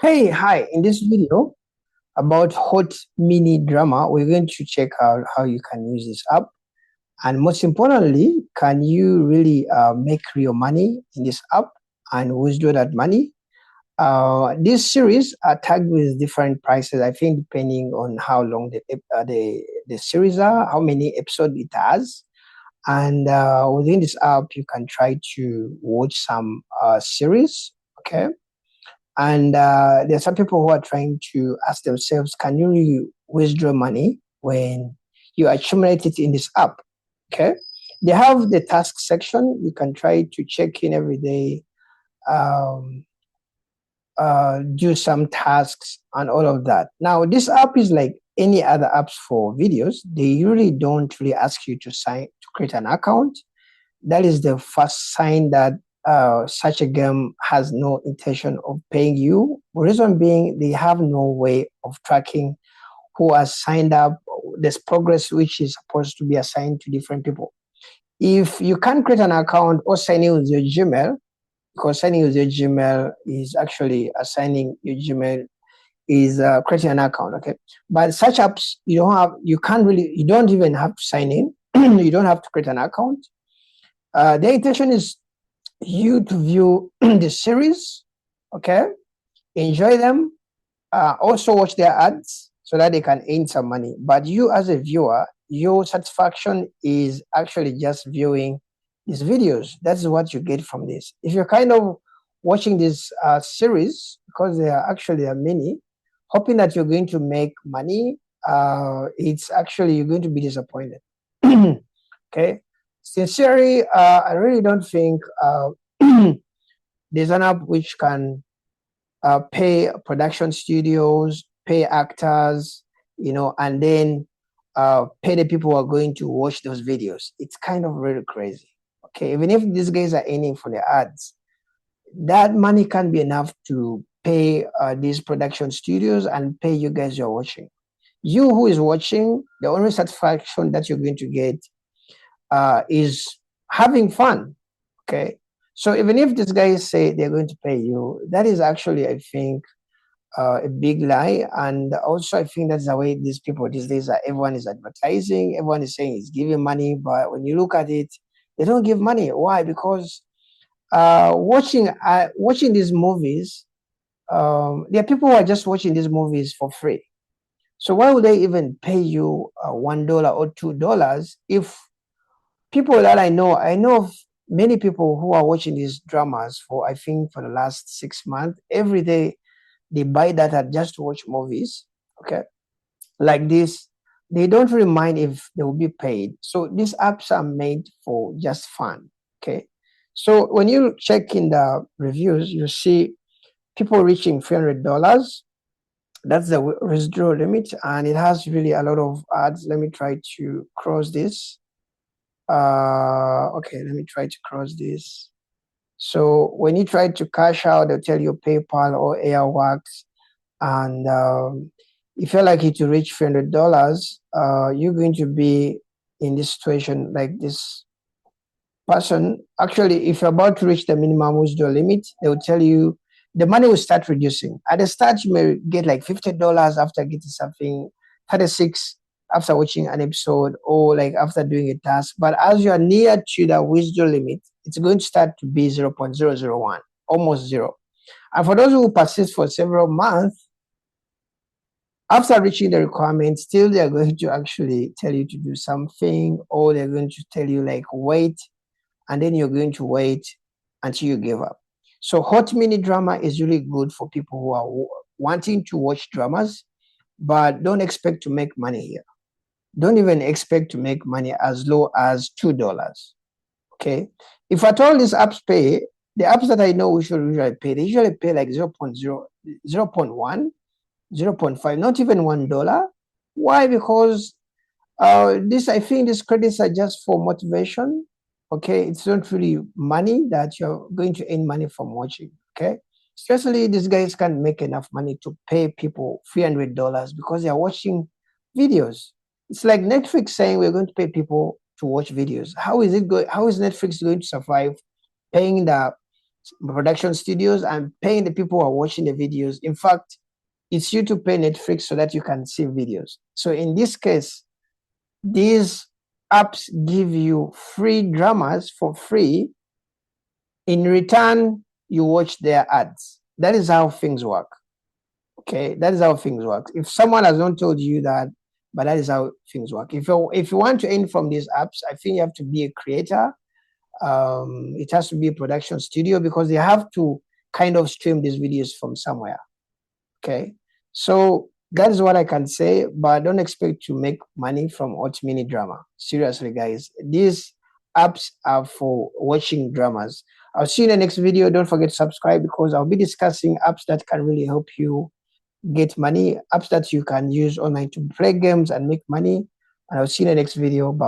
Hey, hi. In this video about hot mini drama, we're going to check out how you can use this app. And most importantly, can you really make real money in this app and withdraw that money? This series are tagged with different prices, I think, depending on how long the series are, how many episodes it has. And within this app, you can try to watch some series, okay? And there are some people who are trying to ask themselves, can you really withdraw money when you accumulate it in this app? Okay. They have the task section. You can try to check in every day, um, do some tasks and all of that. Now, this app is like any other apps for videos. They really don't really ask you to create an account. That is the first sign that such a game has no intention of paying you. Reason being, they have no way of tracking who has signed up. There's progress which is supposed to be assigned to different people. If you can't create an account or sign in with your Gmail, because signing with your Gmail is actually assigning your Gmail is creating an account, okay? But such apps, you don't even have to sign in. You don't have to create an account. Their intention is you to view the series, okay? Enjoy them. Also watch their ads so that they can earn some money. But you as a viewer, your satisfaction is actually just viewing these videos. That's what you get from this. If you're kind of watching this series, because there are many, hoping that you're going to make money, it's actually you're going to be disappointed. Okay. Sincerely, I really don't think there's an app which can pay production studios, pay actors, and then pay the people who are going to watch those videos. It's kind of really crazy. Okay, even if these guys are aiming for the ads, that money can be enough to pay these production studios and pay you guys who are watching. You who is watching, the only satisfaction that you're going to get is having fun. Okay. So even if these guys say they're going to pay you, that is actually, I think, a big lie. And also, I think that's the way these people these days are. Everyone is advertising, everyone is saying it's giving money, but when you look at it, they don't give money. Why? Because watching these movies, there are people who are just watching these movies for free. So why would they even pay you $1 or $2 if people that I know of many people who are watching these dramas for I think for the last 6 months. Every day they buy data just to watch movies. Okay, like this, they don't really mind if they will be paid. So these apps are made for just fun. Okay, so when you check in the reviews, you see people reaching $300. That's the withdrawal limit, and it has really a lot of ads. Let me try to cross this. Okay, let me try to cross this. So when you try to cash out, they'll tell you PayPal or Airworks. And if you're lucky to reach $300, you're going to be in this situation like this person. Actually, if you're about to reach the minimum withdrawal limit, they will tell you the money will start reducing. At the start, you may get like $50 after getting something, 36 after watching an episode, or like after doing a task. But as you are near to the withdrawal limit, it's going to start to be 0.001, almost zero. And for those who persist for several months, after reaching the requirement, still they're going to actually tell you to do something, or they're going to tell you like wait, and then you're going to wait until you give up. So hot mini drama is really good for people who are wanting to watch dramas, but don't expect to make money here. Don't even expect to make money as low as $2. Okay. If at all these apps pay, the apps that I know we should usually pay, they usually pay like 0.0, 0.1, 0.5, not even $1. Why? Because this I think these credits are just for motivation. Okay, it's not really money that you're going to earn money from watching. Okay, especially these guys can't make enough money to pay people $300 because they're watching videos. It's like Netflix saying we're going to pay people to watch videos. How is Netflix going to survive paying the production studios and paying the people who are watching the videos. In fact, it's you to pay Netflix so that you can see videos. So in this case, these apps give you free dramas for free. In return, you watch their ads. That is how things work. Okay, that is how things work. If someone has not told you that, but that is how things work. If you want to earn from these apps, I think you have to be a creator. It has to be a production studio because they have to kind of stream these videos from somewhere. Okay, so that is what I can say, but don't expect to make money from Hotminidrama. Seriously, guys, these apps are for watching dramas. I'll see you in the next video. Don't forget to subscribe because I'll be discussing apps that can really help you get money, apps that you can use online to play games and make money. And I'll see you in the next video. Bye.